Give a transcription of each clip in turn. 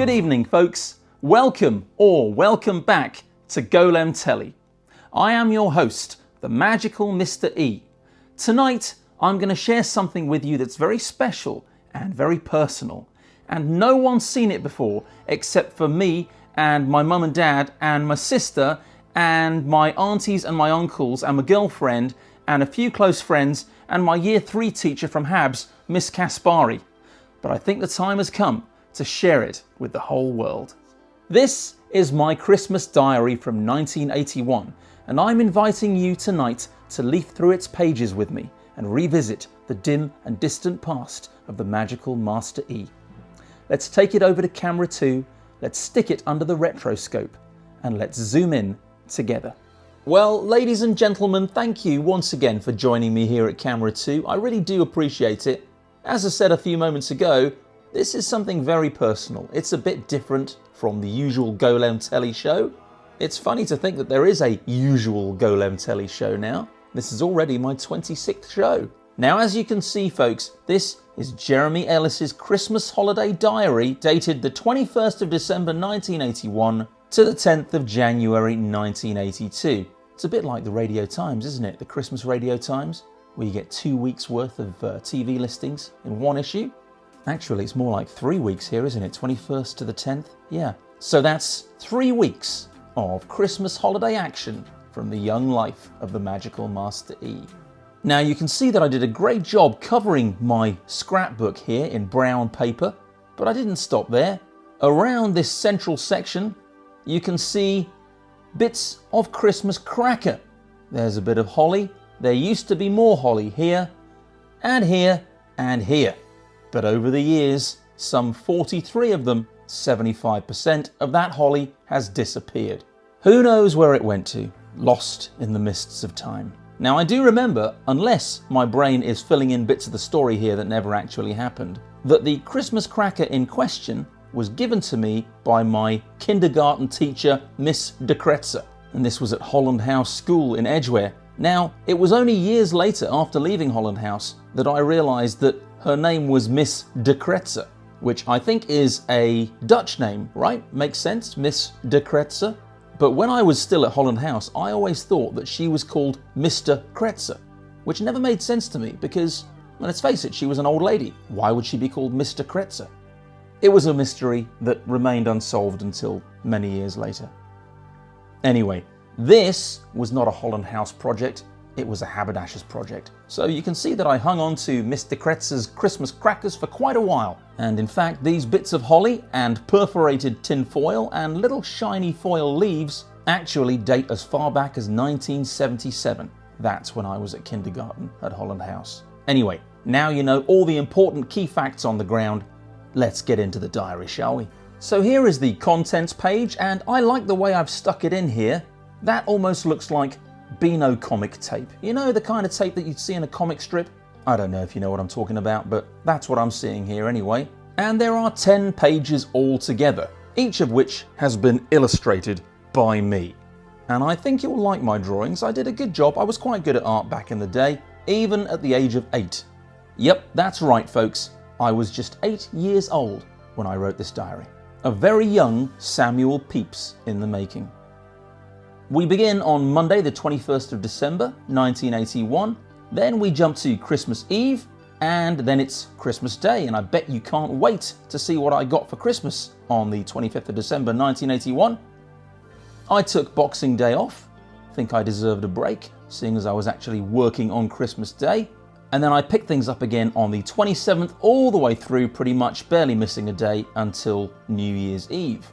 Good evening, folks. Welcome or welcome back to Golem Telly. I am your host, the magical Mr. E. Tonight, I'm going to share something with you that's very special and very personal. And no one's seen it before except for me and my mum and dad and my sister and my aunties and my uncles and my girlfriend and a few close friends and my year 3 teacher from Habs, Miss Kaspari. But I think the time has come to share it with the whole world. This is my Christmas diary from 1981, and I'm inviting you tonight to leaf through its pages with me and revisit the dim and distant past of the magical Master E. Let's take it over to camera 2, let's stick it under the retroscope, and let's zoom in together. Well, ladies and gentlemen, thank you once again for joining me here at camera 2. I really do appreciate it. As I said a few moments ago, this is something very personal. It's a bit different from the usual Golem Telly show. It's funny to think that there is a usual Golem Telly show now. This is already my 26th show. Now, as you can see, folks, this is Jeremy Ellis's Christmas holiday diary dated the 21st of December 1981 to the 10th of January 1982. It's a bit like the Radio Times, isn't it? The Christmas Radio Times, where you get 2 weeks worth of TV listings in one issue. Actually, it's more like 3 weeks here, isn't it? 21st to the 10th? Yeah. So that's 3 weeks of Christmas holiday action from the young life of the magical Master E. Now, you can see that I did a great job covering my scrapbook here in brown paper, but I didn't stop there. Around this central section, you can see bits of Christmas cracker. There's a bit of holly. There used to be more holly here, and here, and here. But over the years, some 43 of them, 75% of that holly has disappeared. Who knows where it went to, lost in the mists of time. Now, I do remember, unless my brain is filling in bits of the story here that never actually happened, that the Christmas cracker in question was given to me by my kindergarten teacher, Miss De Kretzer. And this was at Holland House School in Edgware. Now, it was only years later, after leaving Holland House, that I realised that her name was Miss De Kretzer, which I think is a Dutch name, right? Makes sense, Miss De Kretzer. But when I was still at Holland House, I always thought that she was called Mr. Kretzer, which never made sense to me because, let's face it, she was an old lady. Why would she be called Mr. Kretzer? It was a mystery that remained unsolved until many years later. Anyway, this was not a Holland House project, it was a Haberdasher's project. So you can see that I hung on to Mr. Kretzer's Christmas crackers for quite a while. And in fact, these bits of holly and perforated tin foil and little shiny foil leaves actually date as far back as 1977. That's when I was at kindergarten at Holland House. Anyway, now you know all the important key facts on the ground. Let's get into the diary, shall we? So here is the contents page, and I like the way I've stuck it in here. That almost looks like Beano comic tape. You know, the kind of tape that you'd see in a comic strip? I don't know if you know what I'm talking about, but that's what I'm seeing here anyway. And there are 10 pages altogether, each of which has been illustrated by me. And I think you'll like my drawings. I did a good job. I was quite good at art back in the day, even at the age of 8. Yep, that's right, folks. I was just 8 years old when I wrote this diary. A very young Samuel Pepys in the making. We begin on Monday, the 21st of December, 1981. Then we jump to Christmas Eve, and then it's Christmas Day, and I bet you can't wait to see what I got for Christmas on the 25th of December, 1981. I took Boxing Day off. I think I deserved a break, seeing as I was actually working on Christmas Day. And then I picked things up again on the 27th, all the way through, pretty much barely missing a day until New Year's Eve.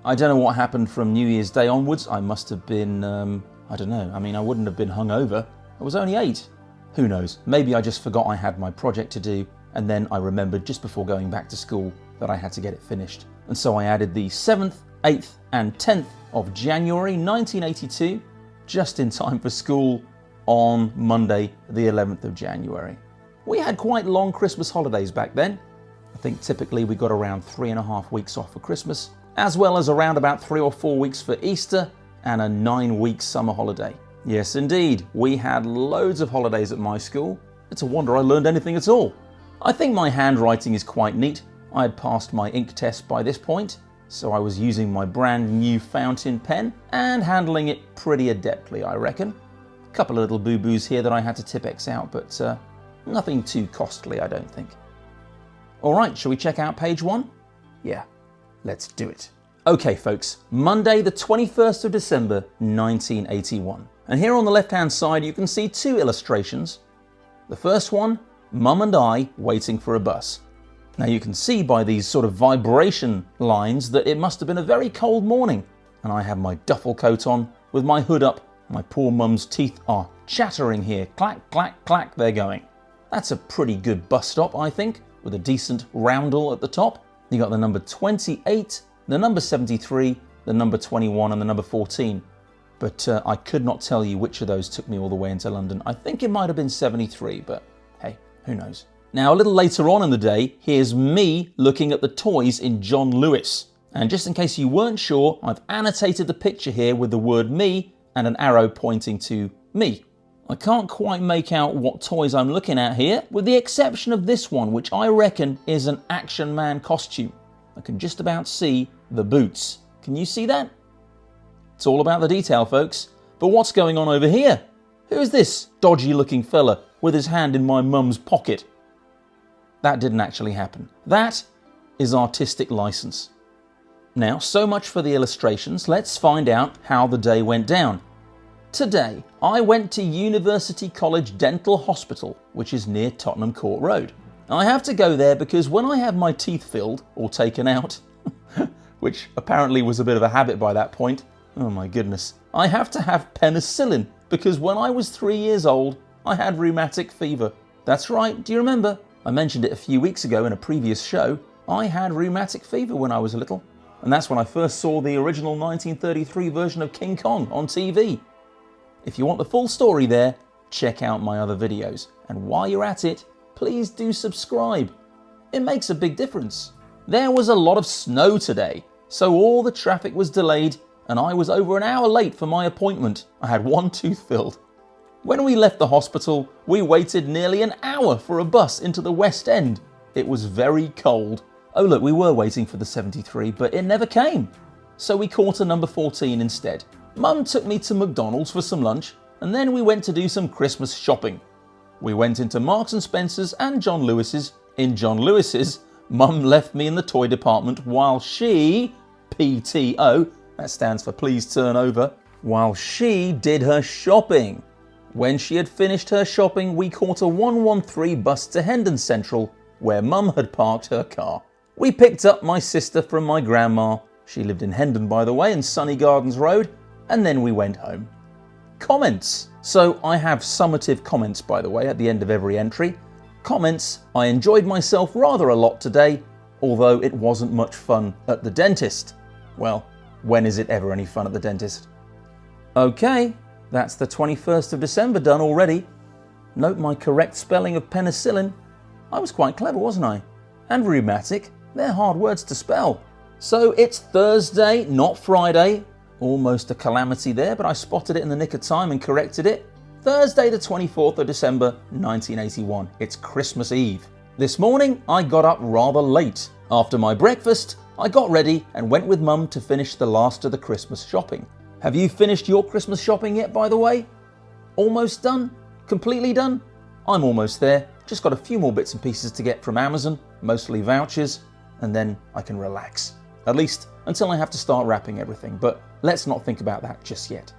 I don't know what happened from New Year's Day onwards. I must have been, I don't know. I mean, I wouldn't have been hungover. I was only 8. Who knows? Maybe I just forgot I had my project to do, and then I remembered just before going back to school that I had to get it finished. And so I added the 7th, 8th, and 10th of January 1982, just in time for school on Monday, the 11th of January. We had quite long Christmas holidays back then. I think typically we got around 3.5 weeks off for Christmas, as well as around about 3 or 4 weeks for Easter and a 9-week summer holiday. Yes, indeed, we had loads of holidays at my school. It's a wonder I learned anything at all. I think my handwriting is quite neat. I had passed my ink test by this point, so I was using my brand new fountain pen and handling it pretty adeptly, I reckon. A couple of little boo-boos here that I had to Tipp-Ex out, but nothing too costly, I don't think. Alright, shall we check out page 1? Yeah, let's do it. Okay folks, Monday the 21st of December 1981. And here on the left hand side you can see 2 illustrations. The first one, Mum and I waiting for a bus. Now you can see by these sort of vibration lines that it must have been a very cold morning. And I have my duffel coat on with my hood up. My poor mum's teeth are chattering here. Clack, clack, clack, they're going. That's a pretty good bus stop, I think, with a decent roundel at the top. You got the number 28, the number 73, the number 21 and the number 14. But I could not tell you which of those took me all the way into London. I think it might have been 73, but hey, who knows. Now a little later on in the day, here's me looking at the toys in John Lewis. And just in case you weren't sure, I've annotated the picture here with the word me and an arrow pointing to me. I can't quite make out what toys I'm looking at here, with the exception of this one, which I reckon is an Action Man costume. I can just about see the boots. Can you see that? It's all about the detail, folks. But what's going on over here? Who is this dodgy looking fella with his hand in my mum's pocket? That didn't actually happen. That is artistic license. Now, so much for the illustrations. Let's find out how the day went down. Today, I went to University College Dental Hospital, which is near Tottenham Court Road. I have to go there because when I have my teeth filled or taken out, which apparently was a bit of a habit by that point, oh my goodness, I have to have penicillin because when I was 3 years old, I had rheumatic fever. That's right, do you remember? I mentioned it a few weeks ago in a previous show. I had rheumatic fever when I was little. And that's when I first saw the original 1933 version of King Kong on TV. If you want the full story there, check out my other videos. And while you're at it, please do subscribe. It makes a big difference. There was a lot of snow today, so all the traffic was delayed and I was over an hour late for my appointment. I had one tooth filled. When we left the hospital, we waited nearly an hour for a bus into the West End. It was very cold. Oh look, we were waiting for the 73, but it never came. So we caught a number 14 instead. Mum took me to McDonald's for some lunch, and then we went to do some Christmas shopping. We went into Marks and Spencer's and John Lewis's. In John Lewis's, Mum left me in the toy department while she, PTO, that stands for please turn over, while she did her shopping. When she had finished her shopping, we caught a 113 bus to Hendon Central, where Mum had parked her car. We picked up my sister from my grandma. She lived in Hendon, by the way, in Sunny Gardens Road, and then we went home. Comments. So I have summative comments, by the way, at the end of every entry. Comments. I enjoyed myself rather a lot today, although it wasn't much fun at the dentist. Well, when is it ever any fun at the dentist? Okay, that's the 21st of December done already. Note my correct spelling of penicillin. I was quite clever, wasn't I? And rheumatic. They're hard words to spell. So it's Thursday, not Friday. Almost a calamity there, but I spotted it in the nick of time and corrected it. Thursday the 24th of December 1981. It's Christmas Eve. This morning I got up rather late. After my breakfast, I got ready and went with Mum to finish the last of the Christmas shopping. Have you finished your Christmas shopping yet, by the way? Almost done? Completely done? I'm almost there. Just got a few more bits and pieces to get from Amazon, mostly vouchers, and then I can relax. At least until I have to start wrapping everything, but let's not think about that just yet.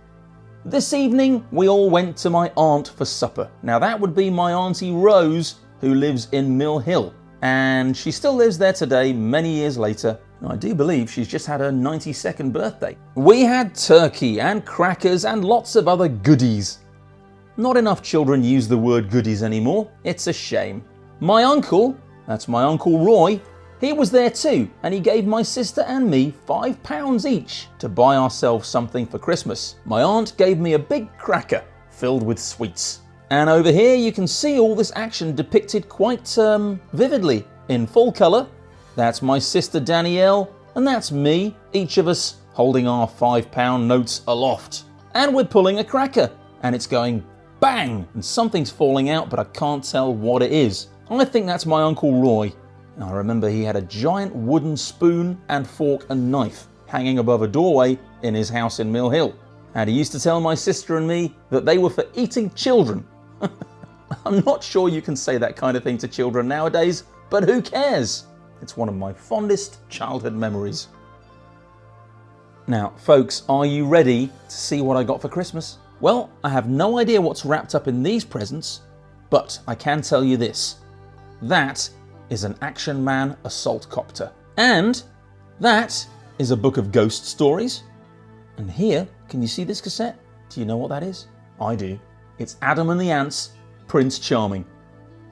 This evening, we all went to my aunt for supper. Now that would be my Auntie Rose, who lives in Mill Hill, and she still lives there today, many years later. I do believe she's just had her 92nd birthday. We had turkey and crackers and lots of other goodies. Not enough children use the word goodies anymore. It's a shame. My uncle, that's my Uncle Roy, he was there too, and he gave my sister and me £5 each to buy ourselves something for Christmas. My aunt gave me a big cracker filled with sweets. And over here you can see all this action depicted quite vividly in full colour. That's my sister Danielle, and that's me, each of us holding our £5 notes aloft. And we're pulling a cracker, and it's going bang, and something's falling out, but I can't tell what it is. I think that's my Uncle Roy. And I remember he had a giant wooden spoon and fork and knife hanging above a doorway in his house in Mill Hill. And he used to tell my sister and me that they were for eating children. I'm not sure you can say that kind of thing to children nowadays, but who cares? It's one of my fondest childhood memories. Now, folks, are you ready to see what I got for Christmas? Well, I have no idea what's wrapped up in these presents, but I can tell you this. That is an Action Man assault copter. And that is a book of ghost stories. And here, can you see this cassette? Do you know what that is? I do. It's Adam and the Ants, Prince Charming.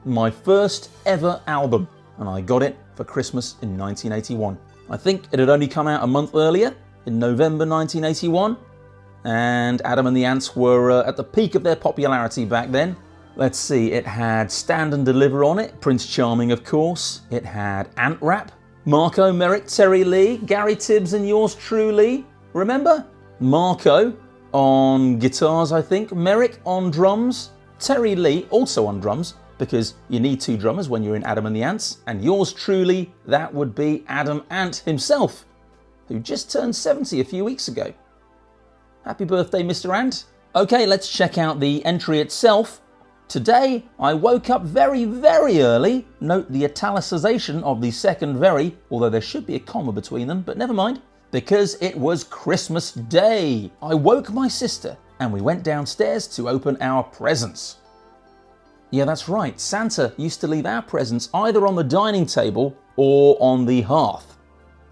My first ever album, and I got it for Christmas in 1981. I think it had only come out a month earlier, in November 1981, and Adam and the Ants were at the peak of their popularity back then. Let's see, it had Stand and Deliver on it, Prince Charming of course. It had Ant Rap, Marco, Merrick, Terry Lee, Gary Tibbs and yours truly. Remember? Marco on guitars I think, Merrick on drums, Terry Lee also on drums, because you need two drummers when you're in Adam and the Ants, and yours truly, that would be Adam Ant himself, who just turned 70 a few weeks ago. Happy birthday, Mr. Ant. Okay, let's check out the entry itself. Today, I woke up very, very early. Note the italicization of the second very, although there should be a comma between them, but never mind. Because it was Christmas Day. I woke my sister and we went downstairs to open our presents. Yeah, that's right. Santa used to leave our presents either on the dining table or on the hearth.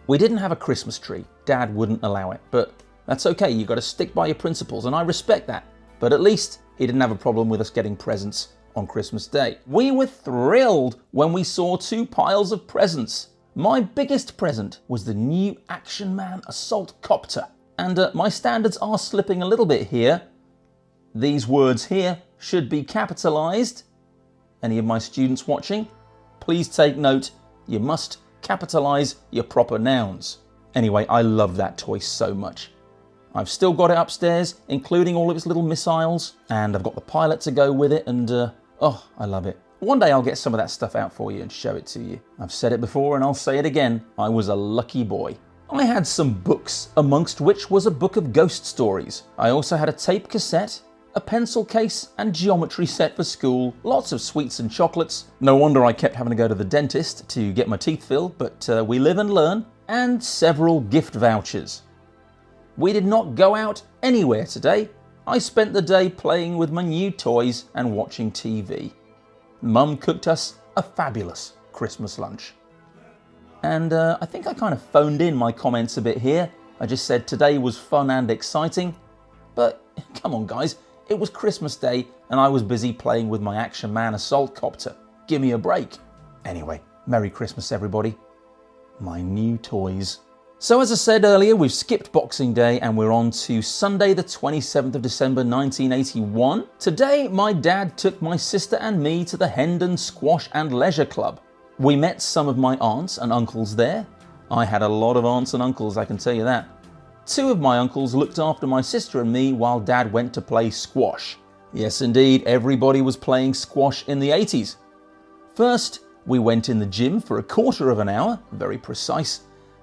We didn't have a Christmas tree. Dad wouldn't allow it, but that's okay. You've got to stick by your principles, and I respect that. But at least he didn't have a problem with us getting presents on Christmas Day. We were thrilled when we saw two piles of presents. My biggest present was the new Action Man assault copter. And my standards are slipping a little bit here. These words here should be capitalized. Any of my students watching, please take note. You must capitalize your proper nouns. Anyway, I love that toy so much. I've still got it upstairs, including all of its little missiles, and I've got the pilot to go with it, and oh, I love it. One day I'll get some of that stuff out for you and show it to you. I've said it before and I'll say it again. I was a lucky boy. I had some books, amongst which was a book of ghost stories. I also had a tape cassette, a pencil case and geometry set for school, lots of sweets and chocolates. No wonder I kept having to go to the dentist to get my teeth filled, but we live and learn, and several gift vouchers. We did not go out anywhere today. I spent the day playing with my new toys and watching TV. Mum cooked us a fabulous Christmas lunch. And I think I kind of phoned in my comments a bit here. I just said today was fun and exciting, but come on guys, it was Christmas Day and I was busy playing with my Action Man assault copter. Give me a break. Anyway, Merry Christmas everybody. My new toys. So as I said earlier, we've skipped Boxing Day and we're on to Sunday the 27th of December 1981. Today, my dad took my sister and me to the Hendon Squash and Leisure Club. We met some of my aunts and uncles there. I had a lot of aunts and uncles, I can tell you that. Two of my uncles looked after my sister and me while Dad went to play squash. Yes indeed, everybody was playing squash in the 80s. First, we went in the gym for a quarter of an hour, very precise.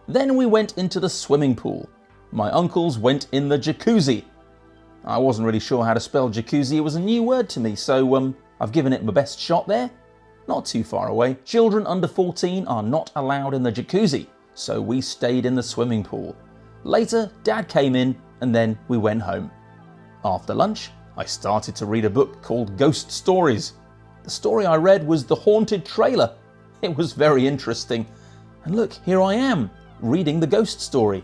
Then we went into the swimming pool. My uncles went in the jacuzzi. I wasn't really sure how to spell jacuzzi, it was a new word to me, so I've given it my best shot there. Not too far away. Children under 14 are not allowed in the jacuzzi, so we stayed in the swimming pool. Later, Dad came in and then we went home. After lunch, I started to read a book called Ghost Stories. The story I read was The Haunted Trailer. It was very interesting. And look, here I am, reading the ghost story.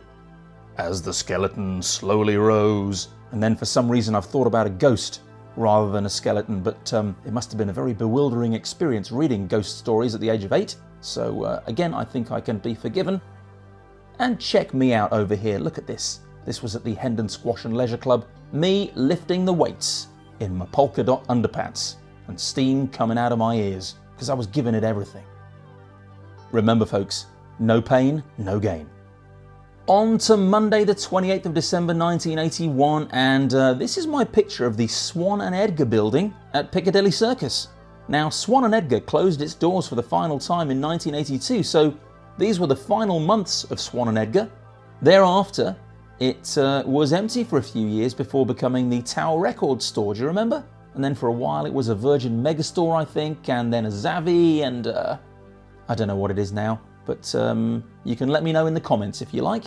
As the skeleton slowly rose, and then for some reason I've thought about a ghost rather than a skeleton, but it must have been a very bewildering experience reading ghost stories at the age of 8. So again, I think I can be forgiven. And check me out over here, look at this. This was at the Hendon Squash and Leisure Club. Me lifting the weights in my polka dot underpants and steam coming out of my ears because I was giving it everything. Remember folks, no pain, no gain. On to Monday the 28th of December 1981, and this is my picture of the Swan and Edgar building at Piccadilly Circus. Now, Swan and Edgar closed its doors for the final time in 1982, so these were the final months of Swan and Edgar. Thereafter, it was empty for a few years before becoming the Tower Records store, do you remember? And then for a while it was a Virgin Megastore, I think, and then a Zavvi, and I don't know what it is now, but you can let me know in the comments if you like.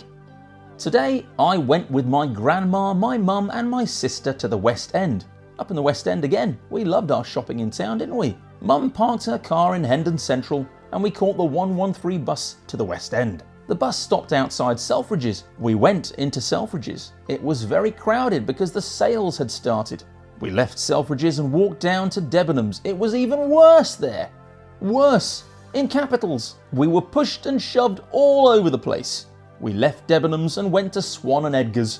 Today, I went with my grandma, my mum, and my sister to the West End. Up in the West End again. We loved our shopping in town, didn't we? Mum parked her car in Hendon Central, and we caught the 113 bus to the West End. The bus stopped outside Selfridges. We went into Selfridges. It was very crowded because the sales had started. We left Selfridges and walked down to Debenhams. It was even worse there. Worse, in capitals. We were pushed and shoved all over the place. We left Debenhams and went to Swan and Edgar's.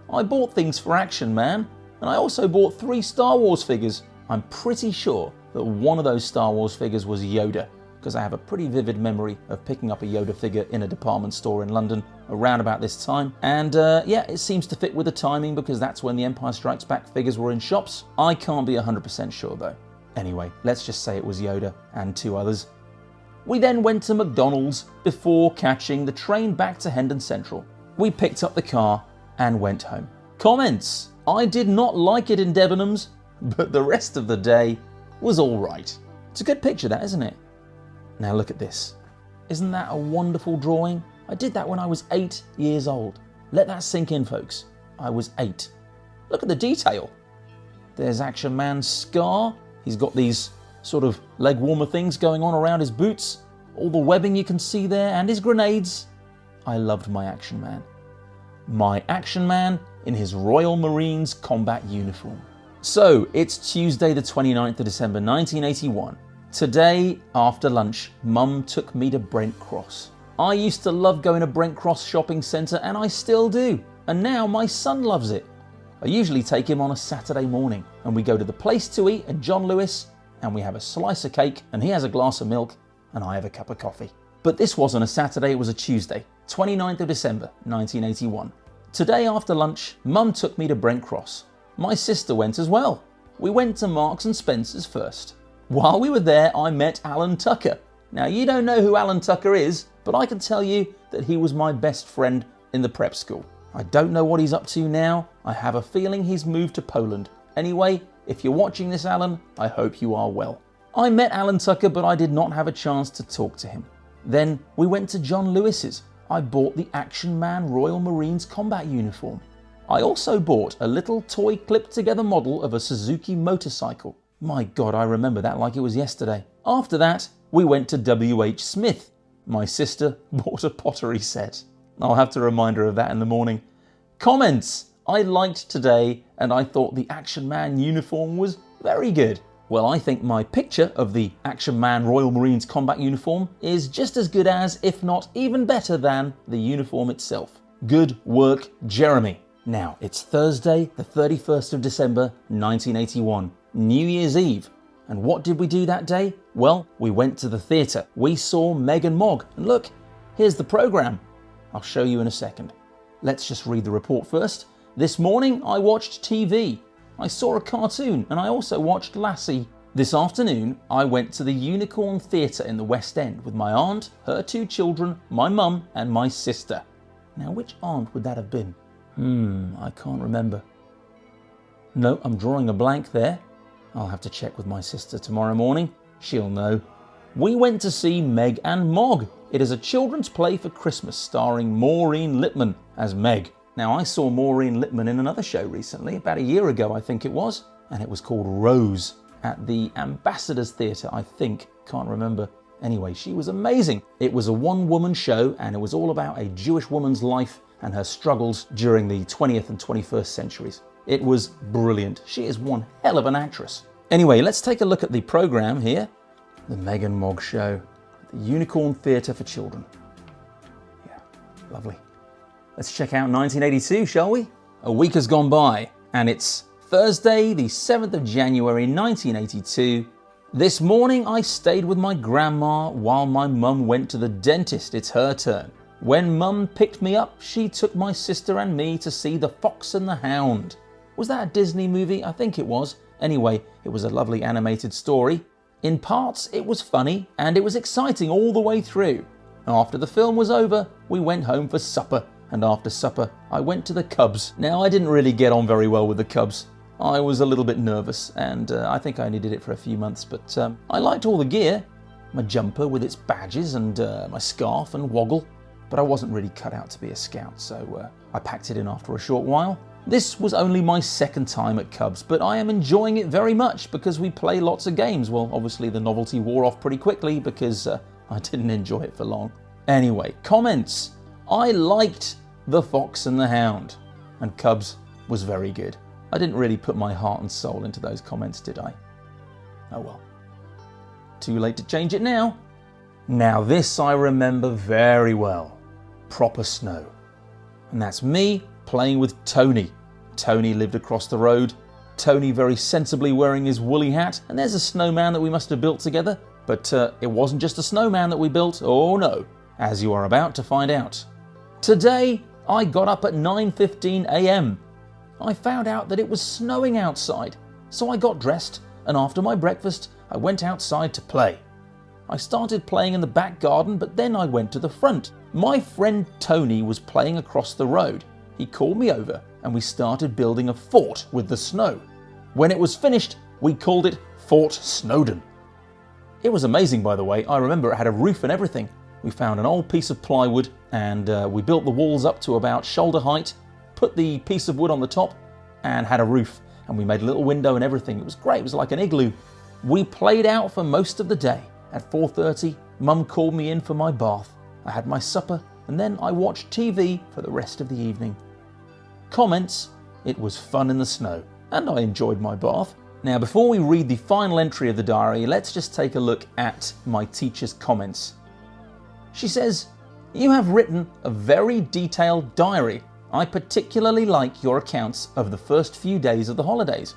I bought things for Action Man, and I also bought 3 Star Wars figures. I'm pretty sure that one of those Star Wars figures was Yoda, because I have a pretty vivid memory of picking up a Yoda figure in a department store in London around about this time. And yeah, it seems to fit with the timing because that's when the Empire Strikes Back figures were in shops. I can't be 100% sure though. Anyway, let's just say it was Yoda and 2 others. We then went to McDonald's before catching the train back to Hendon Central. We picked up the car and went home. Comments: I did not like it in Debenhams, but the rest of the day was all right. It's a good picture, that, isn't it? Now look at this. Isn't that a wonderful drawing? I did that when I was 8 years old. Let that sink in, folks. I was 8. Look at the detail. There's Action Man's scar. He's got these sort of leg warmer things going on around his boots. All the webbing you can see there, and his grenades. I loved my Action Man. My Action Man in his Royal Marines combat uniform. So, it's Tuesday the 29th of December 1981. Today, after lunch, Mum took me to Brent Cross. I used to love going to Brent Cross shopping centre, and I still do. And now my son loves it. I usually take him on a Saturday morning, and we go to the place to eat at John Lewis, and we have a slice of cake, and he has a glass of milk, and I have a cup of coffee. But this wasn't a Saturday, it was a Tuesday, 29th of December 1981. Today after lunch, Mum took me to Brent Cross. My sister went as well. We went to Marks and Spencer's first. While we were there, I met Alan Tucker. Now, you don't know who Alan Tucker is, but I can tell you that he was my best friend in the prep school. I don't know what he's up to now. I have a feeling he's moved to Poland. Anyway, if you're watching this, Alan, I hope you are well. I met Alan Tucker, but I did not have a chance to talk to him. Then we went to John Lewis's. I bought the Action Man Royal Marines combat uniform. I also bought a little toy clipped together model of a Suzuki motorcycle. My God, I remember that like it was yesterday. After that, we went to W.H. Smith. My sister bought a pottery set. I'll have to remind her of that in the morning. Comments: I liked today and I thought the Action Man uniform was very good. Well, I think my picture of the Action Man Royal Marines combat uniform is just as good as, if not even better than, the uniform itself. Good work, Jeremy. Now, it's Thursday, the 31st of December, 1981, New Year's Eve. And what did we do that day? Well, we went to the theatre. We saw Meg and Mog. And look, here's the programme. I'll show you in a second. Let's just read the report first. This morning, I watched TV. I saw a cartoon, and I also watched Lassie. This afternoon, I went to the Unicorn Theatre in the West End with my aunt, her 2 children, my mum, and my sister. Now, which aunt would that have been? I can't remember. No, I'm drawing a blank there. I'll have to check with my sister tomorrow morning. She'll know. We went to see Meg and Mog. It is a children's play for Christmas starring Maureen Lipman as Meg. Now, I saw Maureen Lipman in another show recently, about a year ago I think it was, and it was called Rose at the Ambassadors Theatre, I think. Can't remember. Anyway, she was amazing. It was a one-woman show, and it was all about a Jewish woman's life and her struggles during the 20th and 21st centuries. It was brilliant. She is one hell of an actress. Anyway, let's take a look at the programme here. The Meg and Mog Show. The Unicorn Theatre for Children. Yeah, lovely. Let's check out 1982, shall we? A week has gone by, and it's Thursday, the 7th of January, 1982. This morning, I stayed with my grandma while my mum went to the dentist. It's her turn. When Mum picked me up, she took my sister and me to see The Fox and the Hound. Was that a Disney movie? I think it was. Anyway, it was a lovely animated story. In parts, it was funny and it was exciting all the way through. After the film was over, we went home for supper, and after supper, I went to the Cubs. Now, I didn't really get on very well with the Cubs. I was a little bit nervous, and I think I only did it for a few months, but I liked all the gear. My jumper with its badges and my scarf and woggle, but I wasn't really cut out to be a scout, so I packed it in after a short while. This was only my second time at Cubs, but I am enjoying it very much because we play lots of games. Well, obviously the novelty wore off pretty quickly because I didn't enjoy it for long. Anyway, comments. I liked The Fox and the Hound, and Cubs was very good. I didn't really put my heart and soul into those comments, did I? Oh well. Too late to change it now. Now this I remember very well. Proper snow. And that's me playing with Tony. Tony lived across the road. Tony very sensibly wearing his woolly hat. And there's a snowman that we must have built together. But it wasn't just a snowman that we built. Oh no. As you are about to find out. Today I got up at 9:15 a.m. I found out that it was snowing outside. So I got dressed, and after my breakfast I went outside to play. I started playing in the back garden, but then I went to the front. My friend Tony was playing across the road. He called me over and we started building a fort with the snow. When it was finished, we called it Fort Snowden. It was amazing, by the way. I remember it had a roof and everything. We found an old piece of plywood and we built the walls up to about shoulder height, put the piece of wood on the top and had a roof, and we made a little window and everything. It was great. It was like an igloo. We played out for most of the day. At 4:30, Mum called me in for my bath. I had my supper and then I watched TV for the rest of the evening. Comments. It was fun in the snow and I enjoyed my bath. Now, before we read the final entry of the diary, let's just take a look at my teacher's comments. She says, "You have written a very detailed diary. I particularly like your accounts of the first few days of the holidays.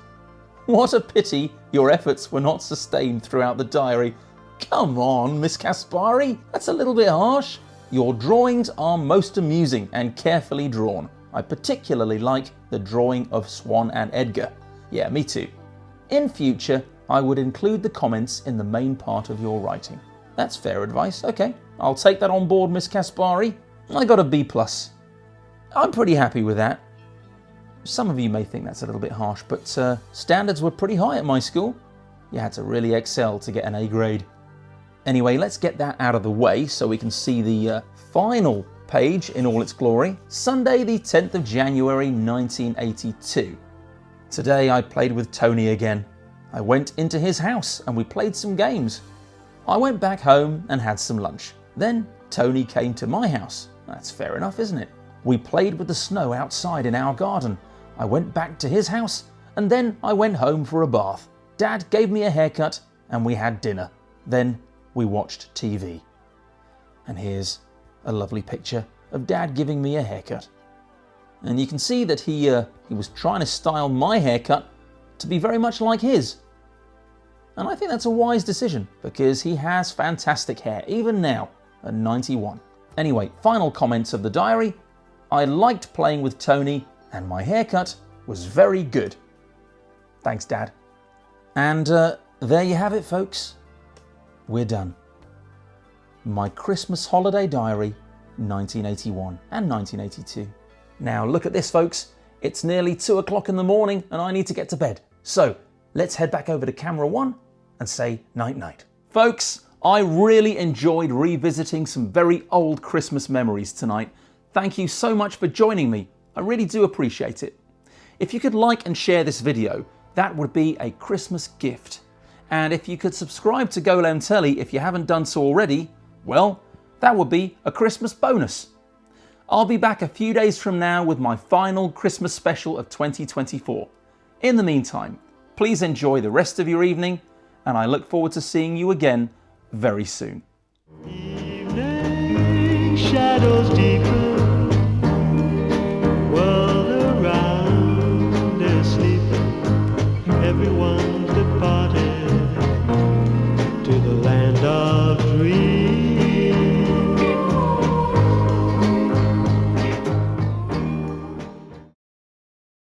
What a pity your efforts were not sustained throughout the diary." Come on, Miss Caspari, that's a little bit harsh. "Your drawings are most amusing and carefully drawn. I particularly like the drawing of Swan and Edgar." Yeah, me too. "In future, I would include the comments in the main part of your writing." That's fair advice. Okay, I'll take that on board, Miss Caspari. I got a B+. I'm pretty happy with that. Some of you may think that's a little bit harsh, but standards were pretty high at my school. You had to really excel to get an A grade. Anyway, let's get that out of the way so we can see the final page in all its glory. Sunday, the 10th of January, 1982. Today I played with Tony again. I went into his house and we played some games. I went back home and had some lunch. Then Tony came to my house. That's fair enough, isn't it? We played with the snow outside in our garden. I went back to his house and then I went home for a bath. Dad gave me a haircut and we had dinner. Then we watched TV. And here's a lovely picture of Dad giving me a haircut. And you can see that he was trying to style my haircut to be very much like his. And I think that's a wise decision because he has fantastic hair, even now at 91. Anyway, final comments of the diary. I liked playing with Tony and my haircut was very good. Thanks, Dad. And there you have it, folks. We're done. My Christmas holiday diary, 1981 and 1982. Now look at this, folks. It's nearly 2 o'clock in the morning and I need to get to bed. So let's head back over to camera 1 and say night-night. Folks, I really enjoyed revisiting some very old Christmas memories tonight. Thank you so much for joining me. I really do appreciate it. If you could like and share this video, that would be a Christmas gift. And if you could subscribe to Golem Telly if you haven't done so already, well, that would be a Christmas bonus. I'll be back a few days from now with my final Christmas special of 2024. In the meantime, please enjoy the rest of your evening, and I look forward to seeing you again very soon. Evening shadows deepen.